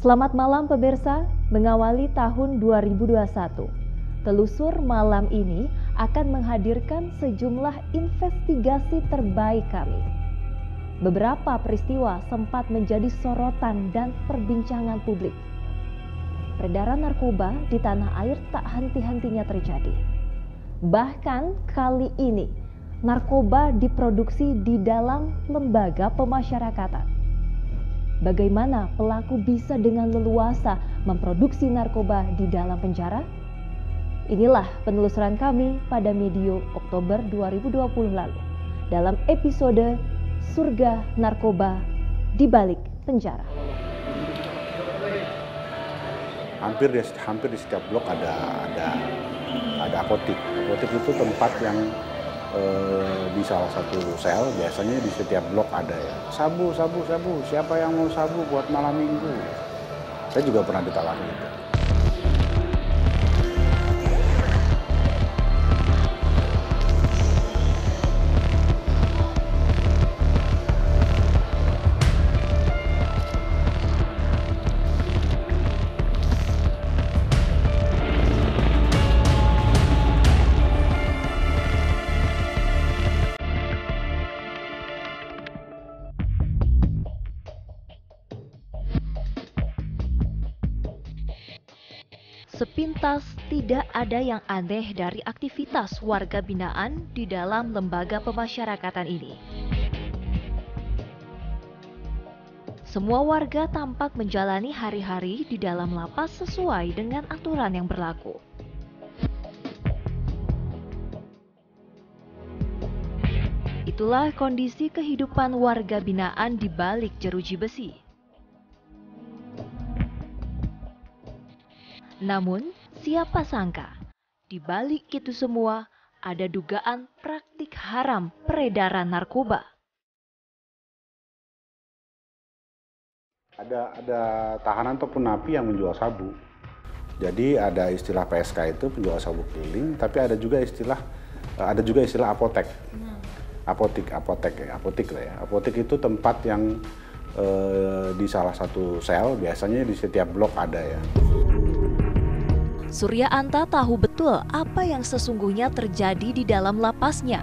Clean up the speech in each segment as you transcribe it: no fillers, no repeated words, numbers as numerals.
Selamat malam pemirsa, mengawali tahun 2021. Telusur malam ini akan menghadirkan sejumlah investigasi terbaik kami. Beberapa peristiwa sempat menjadi sorotan dan perbincangan publik. Peredaran narkoba di tanah air tak henti-hentinya terjadi. Bahkan kali ini, narkoba diproduksi di dalam lembaga pemasyarakatan. Bagaimana pelaku bisa dengan leluasa memproduksi narkoba di dalam penjara? Inilah penelusuran kami pada medio Oktober 2020 lalu dalam episode Surga Narkoba di Balik Penjara. Hampir di setiap blok ada apotik. Apotik itu tempat yang di salah satu sel, biasanya di setiap blok ada ya. Sabu, siapa yang mau sabu buat malam minggu? Saya juga pernah ditawarin itu. Sepintas tidak ada yang aneh dari aktivitas warga binaan di dalam lembaga pemasyarakatan ini. Semua warga tampak menjalani hari-hari di dalam lapas sesuai dengan aturan yang berlaku. Itulah kondisi kehidupan warga binaan di balik jeruji besi. Namun, siapa sangka, di balik itu semua ada dugaan praktik haram peredaran narkoba. Ada tahanan ataupun napi yang menjual sabu. Jadi ada istilah PSK itu penjual sabu keliling, tapi ada juga istilah apotek. Apotek lah ya. Apotek itu tempat yang di salah satu sel, biasanya di setiap blok ada ya. Surya Anta tahu betul apa yang sesungguhnya terjadi di dalam lapasnya.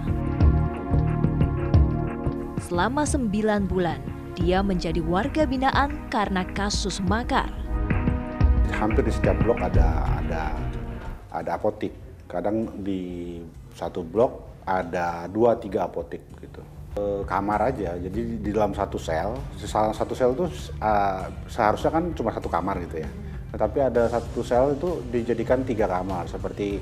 Selama 9 bulan, dia menjadi warga binaan karena kasus makar. Hampir di setiap blok ada apotik. Kadang di satu blok ada 2-3 apotik gitu. Kamar aja, jadi di dalam satu sel itu seharusnya kan cuma satu kamar gitu ya. Tetapi ada satu sel itu dijadikan 3 kamar, seperti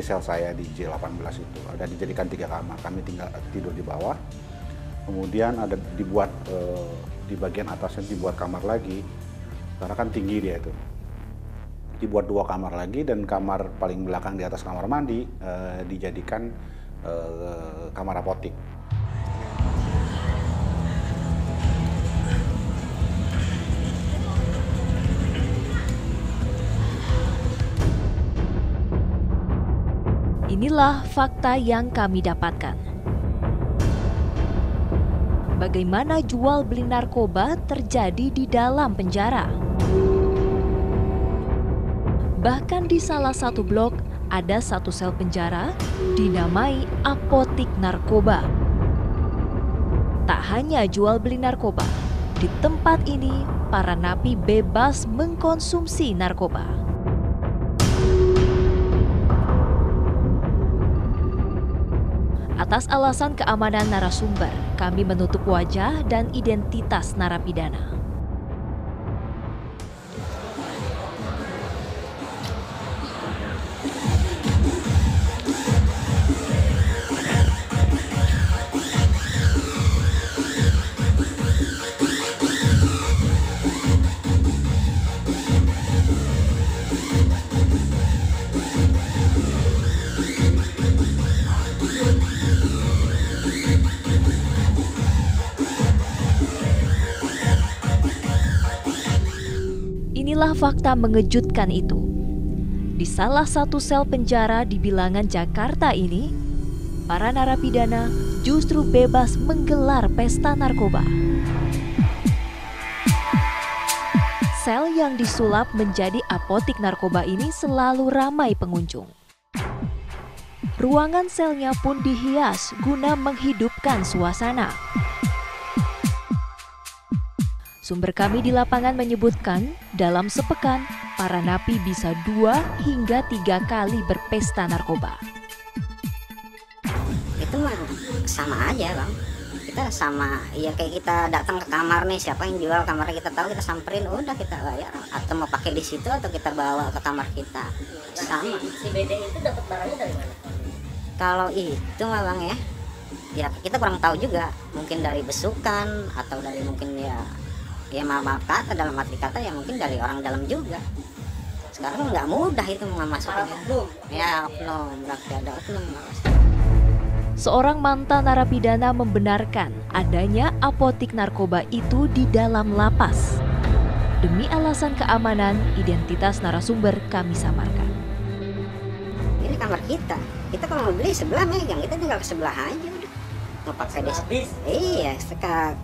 sel saya di J18 itu. Ada dijadikan 3 kamar, kami tidur di bawah. Kemudian ada dibuat di bagian atasnya dibuat kamar lagi, karena kan tinggi dia itu. Dibuat 2 kamar lagi dan kamar paling belakang di atas kamar mandi dijadikan kamar apotik. Inilah fakta yang kami dapatkan. Bagaimana jual beli narkoba terjadi di dalam penjara. Bahkan di salah satu blok ada satu sel penjara dinamai apotik narkoba. Tak hanya jual beli narkoba, di tempat ini para napi bebas mengkonsumsi narkoba. Atas alasan keamanan narasumber, kami menutup wajah dan identitas narapidana. Inilah fakta mengejutkan itu. Di salah satu sel penjara di Bilangan, Jakarta ini, para narapidana justru bebas menggelar pesta narkoba. sel yang disulap menjadi apotik narkoba ini selalu ramai pengunjung. Ruangan selnya pun dihias guna menghidupkan suasana. Sumber kami di lapangan menyebutkan, dalam sepekan, para napi bisa 2 hingga 3 kali berpesta narkoba. Itu mah sama aja bang, kita sama ya kayak kita datang ke kamar nih, siapa yang jual kamar kita tahu, kita samperin, udah kita bayar, atau mau pakai di situ atau kita bawa ke kamar kita, sama. Si BD itu dapat barangnya dari mana? Kalau itu mah bang ya kita kurang tahu juga, mungkin dari besukan atau dari mungkin ya maaf kata, dalam arti kata ya mungkin dari orang dalam juga. Sekarang nggak mudah itu masukinnya. Ya oknum, berarti ada oknum. Seorang mantan narapidana membenarkan adanya apotik narkoba itu di dalam lapas. Demi alasan keamanan, identitas narasumber kami samarkan. Ini kamar kita kalau mau beli sebelah megang, kita tinggal ke sebelah aja udah. Mau pakai iya,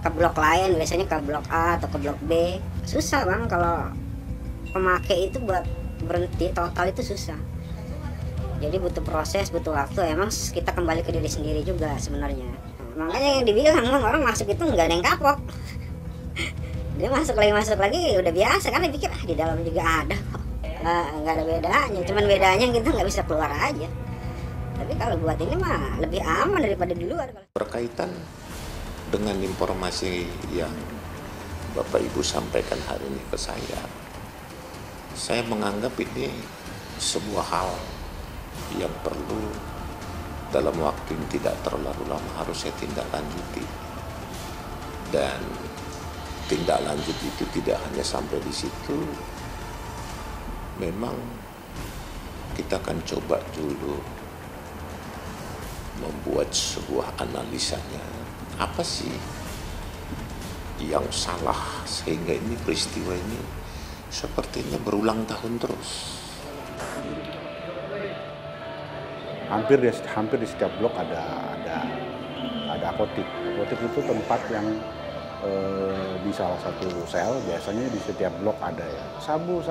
ke blok lain, biasanya ke blok A atau ke blok B. Susah bang, kalau pemakai itu buat berhenti total itu susah. Jadi butuh proses, butuh waktu. Emang kita kembali ke diri sendiri juga sebenarnya. Makanya yang dibilang orang masuk itu nggak ada yang kapok. Dia masuk lagi udah biasa, karena pikir di dalam juga ada kok. Nggak ada bedanya, cuman bedanya kita nggak bisa keluar aja. Tapi kalau buat ini mah lebih aman daripada di luar. Berkaitan dengan informasi yang Bapak Ibu sampaikan hari ini ke saya menganggap ini sebuah hal yang perlu dalam waktu yang tidak terlalu lama harus saya tindak lanjuti. Dan tindak lanjut itu tidak hanya sampai di situ. Memang kita akan coba dulu membuat sebuah analisanya. Apa sih yang salah sehingga ini peristiwa ini sepertinya berulang tahun terus? Hampir di setiap blok ada apotik. Apotik itu tempat yang di salah satu sel, biasanya di setiap blok ada ya. Sabu,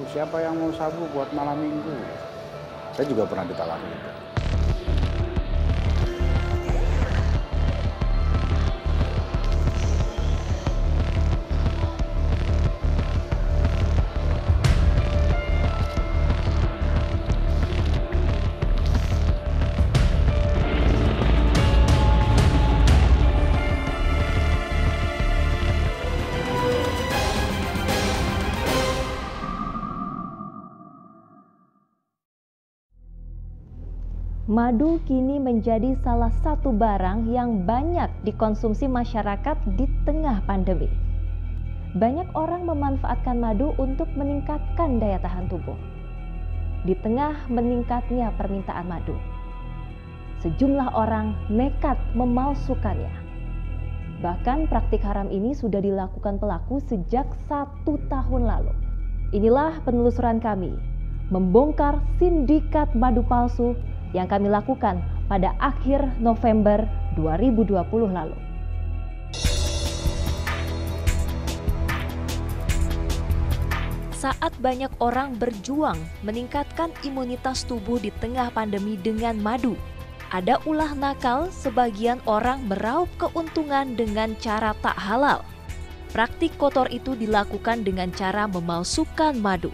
siapa yang mau sabu buat malam minggu? Saya juga pernah ditawarin itu. Madu kini menjadi salah satu barang yang banyak dikonsumsi masyarakat di tengah pandemi. Banyak orang memanfaatkan madu untuk meningkatkan daya tahan tubuh. Di tengah meningkatnya permintaan madu, sejumlah orang nekat memalsukannya. Bahkan praktik haram ini sudah dilakukan pelaku sejak 1 tahun lalu. Inilah penelusuran kami, membongkar sindikat madu palsu yang kami lakukan pada akhir November 2020 lalu. Saat banyak orang berjuang meningkatkan imunitas tubuh di tengah pandemi dengan madu, ada ulah nakal sebagian orang meraup keuntungan dengan cara tak halal. Praktik kotor itu dilakukan dengan cara memalsukan madu.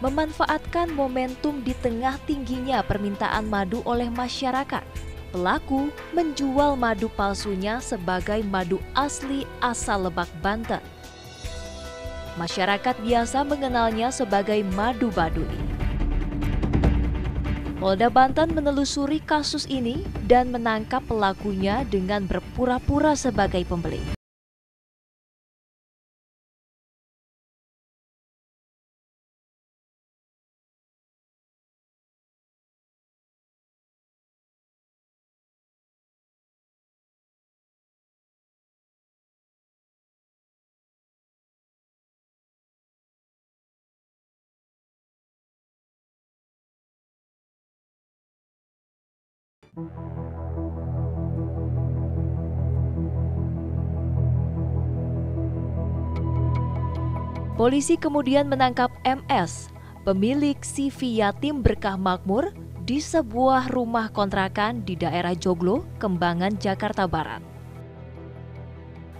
Memanfaatkan momentum di tengah tingginya permintaan madu oleh masyarakat, pelaku menjual madu palsunya sebagai madu asli asal Lebak, Banten. Masyarakat biasa mengenalnya sebagai madu Baduy. Polda Banten menelusuri kasus ini dan menangkap pelakunya dengan berpura-pura sebagai pembeli. Polisi kemudian menangkap MS, pemilik CV Yatim Berkah Makmur, di sebuah rumah kontrakan di daerah Joglo, Kembangan, Jakarta Barat.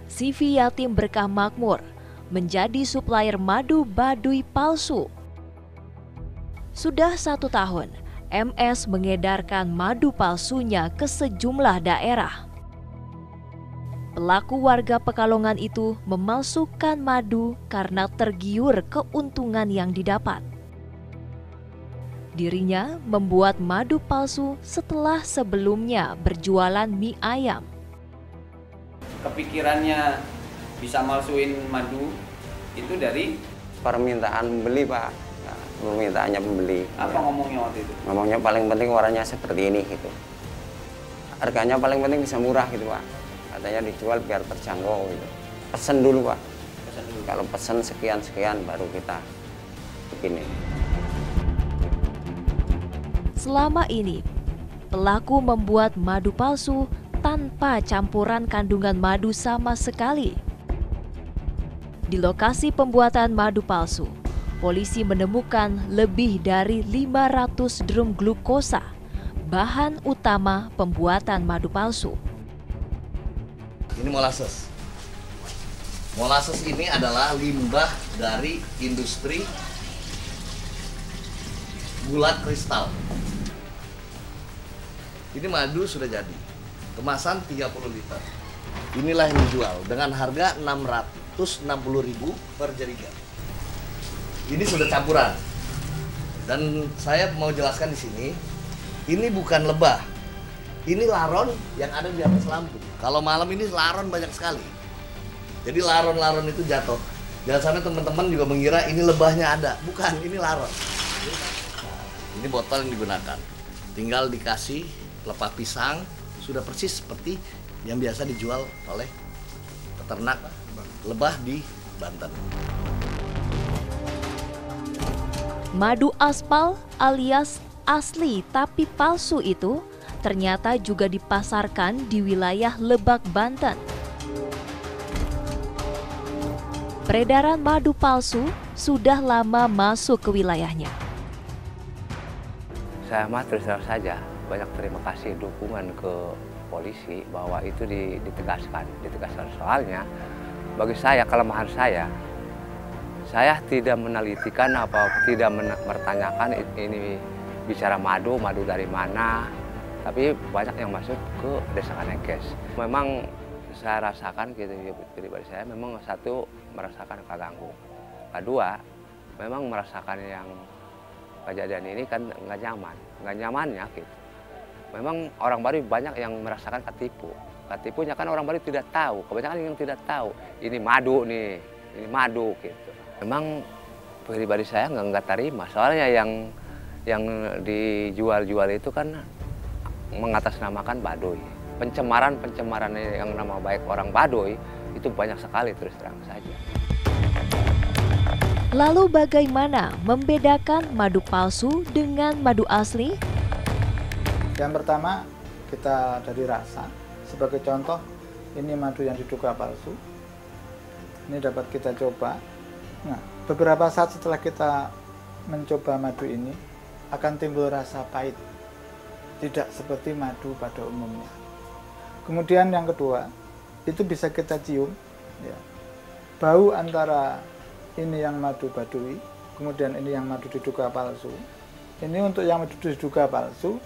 CV Yatim Berkah Makmur menjadi supplier madu Baduy palsu. Sudah 1 tahun, MS mengedarkan madu palsunya ke sejumlah daerah. Pelaku warga Pekalongan itu memalsukan madu karena tergiur keuntungan yang didapat. Dirinya membuat madu palsu setelah sebelumnya berjualan mie ayam. Kepikirannya bisa malsuin madu itu dari permintaan beli, Pak. Nah, permintaannya pembeli. apa ngomongnya waktu itu? Ngomongnya paling penting warnanya seperti ini gitu. Harganya paling penting bisa murah gitu, Pak. Katanya dijual biar terjangkau gitu. Pesen dulu, Pak. Pesan dulu. Kalau pesen sekian-sekian baru kita begini. Selama ini, pelaku membuat madu palsu tanpa campuran kandungan madu sama sekali. Di lokasi pembuatan madu palsu, polisi menemukan lebih dari 500 drum glukosa, bahan utama pembuatan madu palsu. Ini molasses. Molasses ini adalah limbah dari industri gula kristal. Ini madu sudah jadi. Kemasan 30 liter. Inilah yang dijual dengan harga 660.000 per jerigen. Ini sudah campuran. Dan saya mau jelaskan di sini, ini bukan lebah. Ini laron yang ada di atas lampu. Kalau malam ini laron banyak sekali. Jadi laron-laron itu jatuh. Jangan sampai teman-teman juga mengira ini lebahnya ada. Bukan, ini laron. Ini botol yang digunakan. Tinggal dikasih pelepah pisang, sudah persis seperti yang biasa dijual oleh peternak lebah di Banten. Madu aspal alias asli tapi palsu itu ternyata juga dipasarkan di wilayah Lebak, Banten. Peredaran madu palsu sudah lama masuk ke wilayahnya. Saya mah terus terang saja banyak terima kasih dukungan ke polisi bahwa itu ditegaskan. Soalnya bagi saya kelemahan saya tidak menelitikan apa tidak bertanyakan ini bicara madu dari mana, tapi banyak yang masuk ke desa Kanekes. Memang saya rasakan gitu pribadi saya memang satu merasakan keganggu, kedua memang merasakan yang kejadian ini kan nggak nyamannya gitu. Memang orang Baduy banyak yang merasakan ketipunya kan orang Baduy tidak tahu, kebanyakan yang tidak tahu ini madu nih, ini madu gitu. Memang pribadi saya nggak terima, soalnya yang dijual itu kan mengatasnamakan Baduy. Pencemaran yang nama baik orang Baduy itu banyak sekali terus terang saja. Lalu bagaimana membedakan madu palsu dengan madu asli? Yang pertama, kita dari rasa. Sebagai contoh, ini madu yang diduga palsu. Ini dapat kita coba. Nah, beberapa saat setelah kita mencoba madu ini, akan timbul rasa pahit. Tidak seperti madu pada umumnya. Kemudian yang kedua, itu bisa kita cium. Ya. Bau antara ini yang madu Baduy, kemudian ini yang madu diduga palsu. Ini untuk yang madu diduga palsu,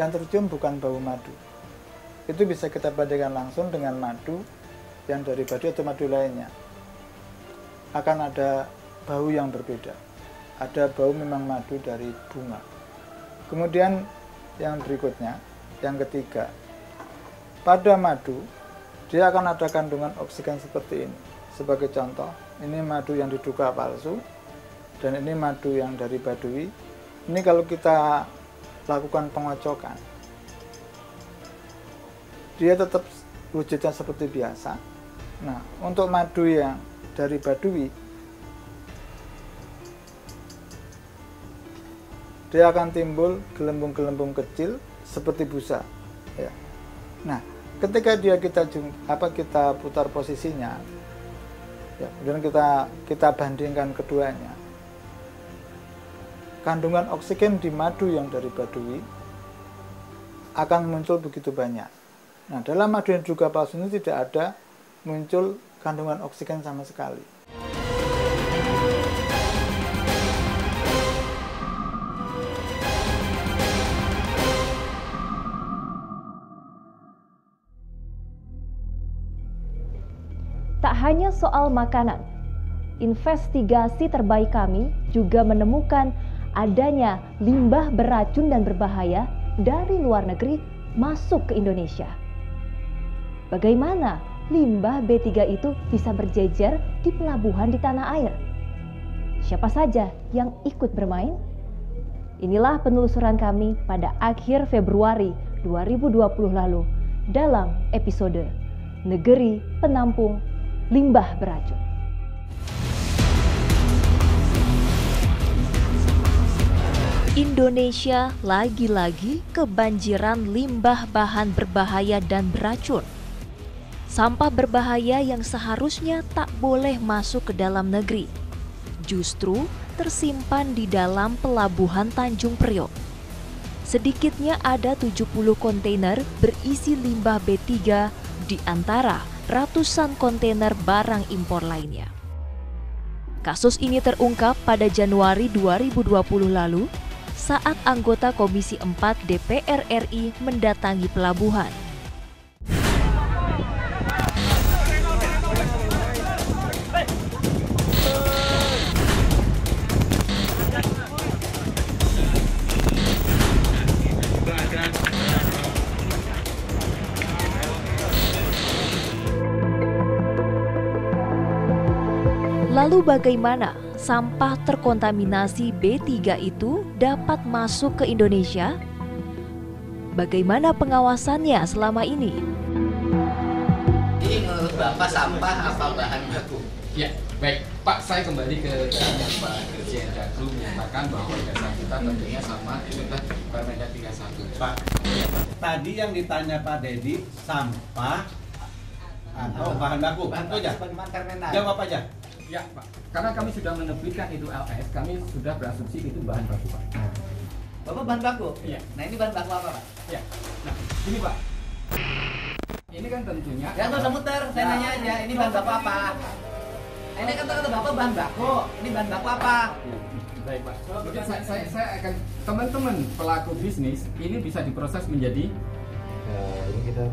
yang tercium bukan bau madu. Itu bisa kita bandingkan langsung dengan madu yang dari Baduy atau madu lainnya. Akan ada bau yang berbeda. Ada bau memang madu dari bunga. Kemudian yang berikutnya, yang ketiga, pada madu dia akan ada kandungan oksigen seperti ini. Sebagai contoh, ini madu yang diduga palsu dan ini madu yang dari Baduy. Ini kalau kita lakukan pengocokan, dia tetap wujudnya seperti biasa. Nah, untuk madu yang dari Baduy, dia akan timbul gelembung-gelembung kecil seperti busa. Ya. Nah, ketika kita putar posisinya, Ya, kemudian kita bandingkan keduanya. Kandungan oksigen di madu yang dari Baduy akan muncul begitu banyak. Nah, dalam madu yang diduga palsu ini tidak ada muncul kandungan oksigen sama sekali. Tak hanya soal makanan, investigasi terbaik kami juga menemukan adanya limbah beracun dan berbahaya dari luar negeri masuk ke Indonesia. Bagaimana limbah B3 itu bisa berjejer di pelabuhan di tanah air? Siapa saja yang ikut bermain? Inilah penelusuran kami pada akhir Februari 2020 lalu dalam episode Negeri Penampung Limbah Beracun. Indonesia lagi-lagi kebanjiran limbah bahan berbahaya dan beracun. Sampah berbahaya yang seharusnya tak boleh masuk ke dalam negeri, justru tersimpan di dalam pelabuhan Tanjung Priok. Sedikitnya ada 70 kontainer berisi limbah B3 di antara ratusan kontainer barang impor lainnya. Kasus ini terungkap pada Januari 2020 lalu saat anggota Komisi 4 DPR RI mendatangi pelabuhan. Lalu bagaimana sampah terkontaminasi B3 itu dapat masuk ke Indonesia? Bagaimana pengawasannya selama ini? Jadi menurut Bapak sampah apa bahan baku? Ya, baik. Pak, saya kembali ke yang Pak Dirjen Daglu menyatakan bahwa dasar kita tentunya sama dengan Permendag 31. Pak, tadi yang ditanya Pak Dedi, sampah atau bahan baku? Itu aja. Jawab aja. Ya, Pak. Karena kami sudah menerbitkan itu LS, kami sudah berasumsi itu bahan baku, Pak. Bapak bahan baku? Iya. Nah, ini bahan baku apa, Pak? Iya. Nah, ini Pak. Ini kan tentunya. Ya, nggak usah muter. Saya nanya aja, ini bahan baku apa? Ini kata Bapak bahan baku. Ini bahan baku apa? Ya, baik, Pak. Mungkin saya akan teman-teman pelaku bisnis ini bisa diproses menjadi ini kita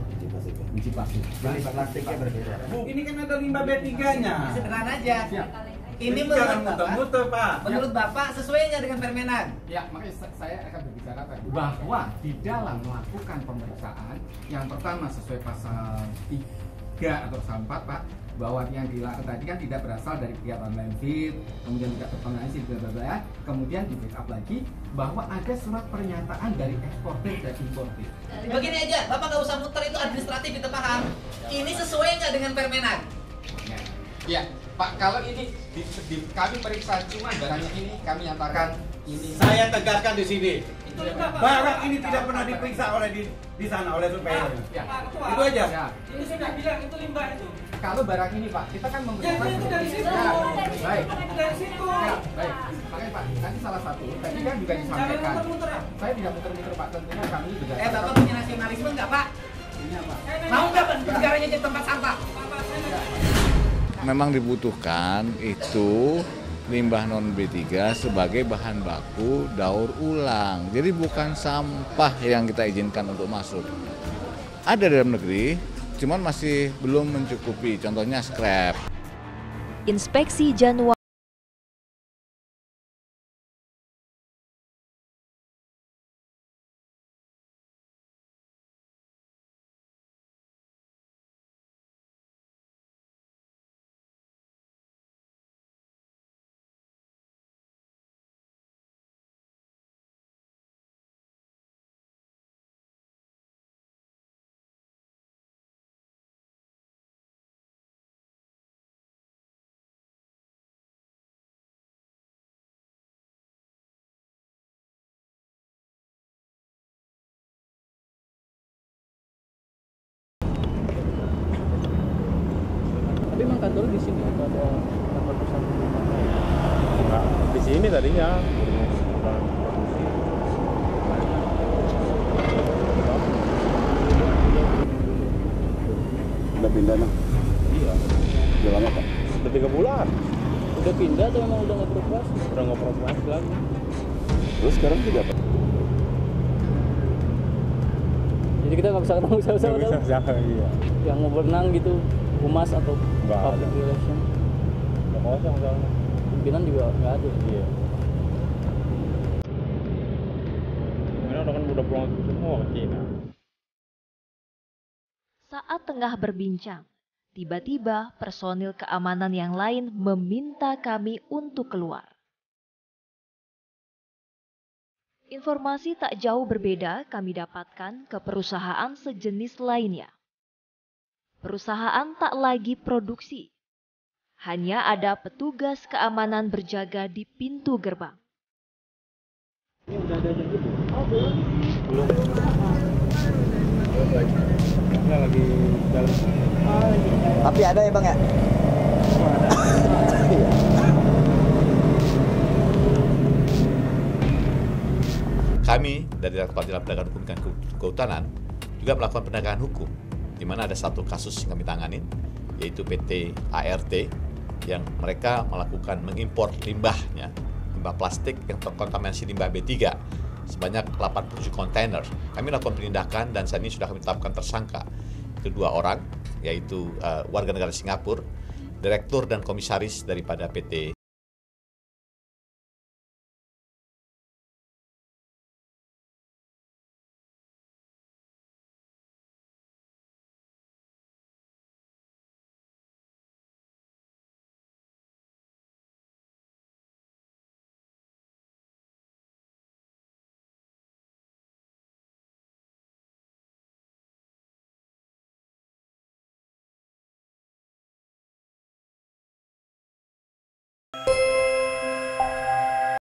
biji plastik. Biji plastiknya berbeda. Ini kan ada limbah B3-nya. Sederhana aja. Ya. Ini menurut Bapak, muter, Pak. menurut Bapak sesuai nggak dengan Permenag? Ya, makanya saya akan berbicara tadi bahwa di dalam melakukan pemeriksaan yang pertama sesuai pasal 3 atau pasal 4, Pak, bahwa yang dilakukan tadi kan tidak berasal dari kegiatan landfill, kemudian tidak terkontaminasi, kemudian di backup lagi bahwa ada surat pernyataan dari eksportir dan importir. Begini aja, Bapak nggak usah muter, itu administratif, kita paham. Ini sesuai nggak dengan Permenag? Ya, Pak, kalau ini kami periksa cuma barangnya ini, kami nyatakan ini. Saya tegaskan di sini. Barang ini tidak pernah diperiksa oleh di sana oleh supplier. Ya. Itu aja. Ya. Ini sudah bilang itu limbah itu. Kalau barang ini, Pak, kita kan memberikan. Ya, itu dari situ. Ya, baik. Dari situ. Ya, baik. Makanya Pak, nanti salah satu tadi kan juga disampaikan. Saya tidak muter-muter, Pak, tentunya kami juga. Bapak punya nasionalisme nggak, Pak? Iya, Pak. Mau nggak negaranya jadi tempat sampah? Memang dibutuhkan itu limbah non B3 sebagai bahan baku daur ulang. Jadi bukan sampah yang kita izinkan untuk masuk. Ada dalam negeri, cuman masih belum mencukupi. Contohnya scrap. Inspeksi Januari kantor di sini atau ada kantor pusat di mana? Enggak, di sini tadinya bukan produksi. Udah pindah nah? Iya. Udah lama Pak? Udah 3 bulan. Udah pindah atau memang udah nggak beroperasi? Udah nggak beroperasi lagi. Terus sekarang tidak Pak? Jadi kita nggak bisa ketemu siapa-siapa Nggak bisa siapa, iya. Yang mau berenang gitu, humas atau Nggak public ada. relation? Udah kosong soalnya. Pimpinan juga nggak ada. Iya. Udah pulang semua ke Cina. Saat tengah berbincang, tiba-tiba personil keamanan yang lain meminta kami untuk keluar. Informasi tak jauh berbeda kami dapatkan ke perusahaan sejenis lainnya. Perusahaan tak lagi produksi. Hanya ada petugas keamanan berjaga di pintu gerbang. Ini udah ada gitu? Oh, Belum. Ini lagi dalam. Tapi ada ya Bang ya? Kami dari Direktorat Jenderal Penegakan Hukum dan Kehutanan juga melakukan penegakan hukum, di mana ada satu kasus yang kami tanganin, yaitu PT ART, yang mereka melakukan mengimpor limbahnya, limbah plastik yang terkontaminasi limbah B3, sebanyak 87 kontainer. Kami lakukan penindakan dan saat ini sudah kami tetapkan tersangka kedua orang, yaitu warga negara Singapura, direktur dan komisaris daripada PT